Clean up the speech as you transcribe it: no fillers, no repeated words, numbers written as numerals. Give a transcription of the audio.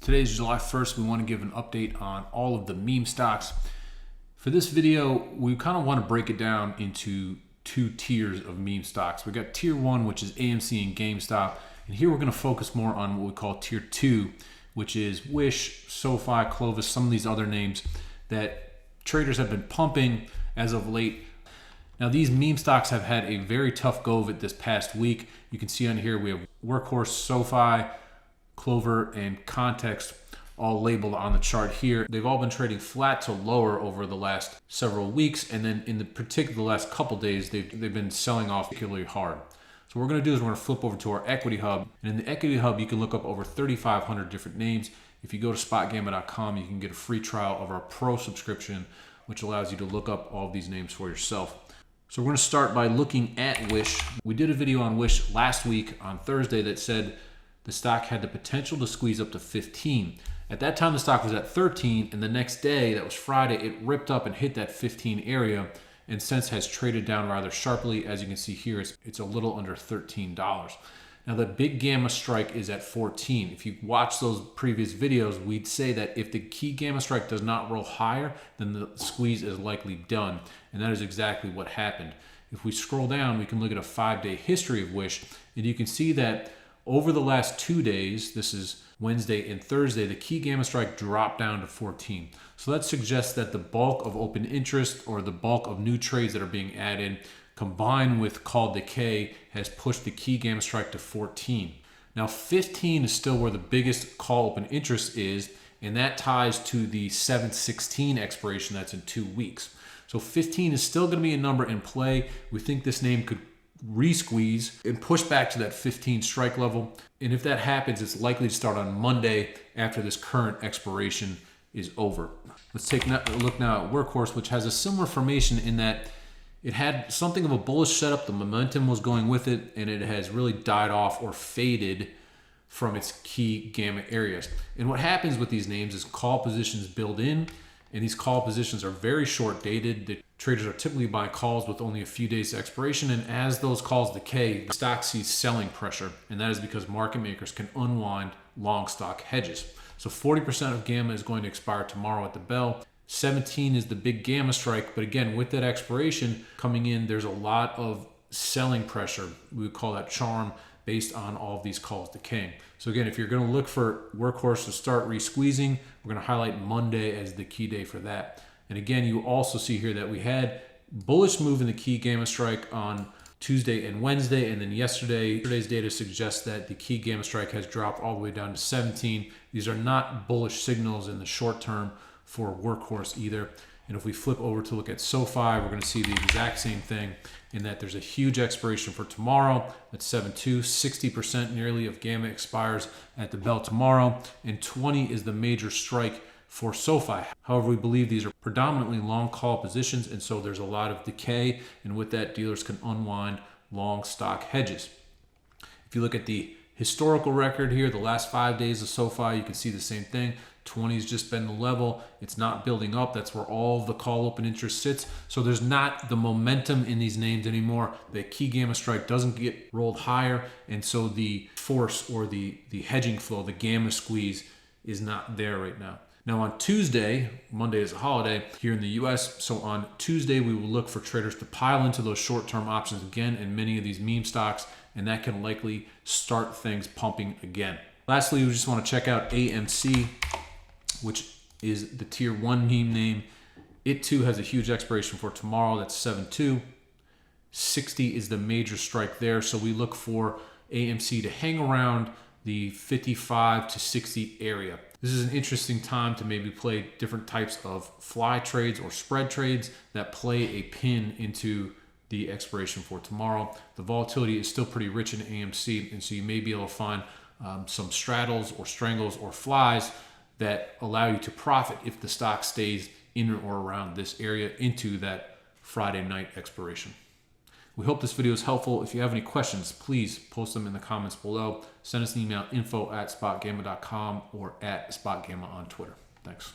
Today is July 1st. We want to give an update on all of the meme stocks. For this video, we kind of want to break it down into two tiers of meme stocks. We got tier one, which is AMC and GameStop. And here we're going to focus more on what we call tier two, which is Wish, SOFI, Clovis, some of these other names that traders have been pumping as of late. Now, these meme stocks have had a very tough go of it this past week. You can see on here we have Workhorse, SOFI, Clover, and Context all labeled on the chart here. They've all been trading flat to lower over the last several weeks, and then in the last couple days, they've been selling off particularly hard. So what we're going to do is we're going to flip over to our equity hub, and in the equity hub you can look up over 3,500 different names. If you go to SpotGamma.com, you can get a free trial of our pro subscription, which allows you to look up all of these names for yourself. So we're going to start by looking at Wish. We did a video on Wish last week on Thursday that said the stock had the potential to squeeze up to 15. At that time, the stock was at 13, and the next day, that was Friday, it ripped up and hit that 15 area, and since has traded down rather sharply. As you can see here, it's a little under $13. Now, the big gamma strike is at 14. If you watch those previous videos, we'd say that if the key gamma strike does not roll higher, then the squeeze is likely done, and that is exactly what happened. If we scroll down, we can look at a 5-day history of Wish, and you can see that over the last 2 days, this is Wednesday and Thursday, the key gamma strike dropped down to 14. So that suggests that the bulk of open interest or the bulk of new trades that are being added combined with call decay has pushed the key gamma strike to 14. Now 15 is still where the biggest call open interest is, and that ties to the 7/16 expiration that's in 2 weeks. So 15 is still going to be a number in play. We think this name could re-squeeze and push back to that 15 strike level. And if that happens, it's likely to start on Monday after this current expiration is over. Let's take a look now at Workhorse, which has a similar formation in that it had something of a bullish setup. The momentum was going with it, and it has really died off or faded from its key gamma areas. And what happens with these names is call positions build in, and these call positions are very short dated. The traders are typically buying calls with only a few days to expiration, and as those calls decay, the stock sees selling pressure, and that is because market makers can unwind long stock hedges. So 40% of gamma is going to expire tomorrow at the bell. 17 is the big gamma strike, but again, with that expiration coming in, there's a lot of selling pressure. We would call that charm based on all of these calls decaying. So again, if you're going to look for Workhorse to start re-squeezing, we're going to highlight Monday as the key day for that. And again, you also see here that we had bullish move in the key gamma strike on Tuesday and Wednesday, and then yesterday's data suggests that the key gamma strike has dropped all the way down to 17. These are not bullish signals in the short term for Workhorse either. And if we flip over to look at SOFI, we're going to see the exact same thing in that there's a huge expiration for tomorrow at 7/2. 60% nearly of gamma expires at the bell tomorrow, and 20 is the major strike for SOFI. However, we believe these are predominantly long call positions, and so there's a lot of decay, and with that, dealers can unwind long stock hedges. If you look at the historical record here, the last 5 days of SOFI, you can see the same thing. 20 has just been the level. It's not building up. That's where all of the call open interest sits. So there's not the momentum in these names anymore. The key gamma strike doesn't get rolled higher, and so the force or the hedging flow, the gamma squeeze, is not there right now. Now on Tuesday, Monday is a holiday here in the US, so on Tuesday we will look for traders to pile into those short-term options again in many of these meme stocks, and that can likely start things pumping again. Lastly, we just want to check out AMC, which is the tier one meme name. It too has a huge expiration for tomorrow. That's 7/2. 60 is the major strike there, so we look for AMC to hang around the 55 to 60 area. This is an interesting time to maybe play different types of fly trades or spread trades that play a pin into the expiration for tomorrow. The volatility is still pretty rich in AMC, and so you may be able to find some straddles or strangles or flies that allow you to profit if the stock stays in or around this area into that Friday night expiration. We hope this video is helpful. If you have any questions, please post them in the comments below. Send us an email, info@spotgamma.com or @spotgamma on Twitter. Thanks.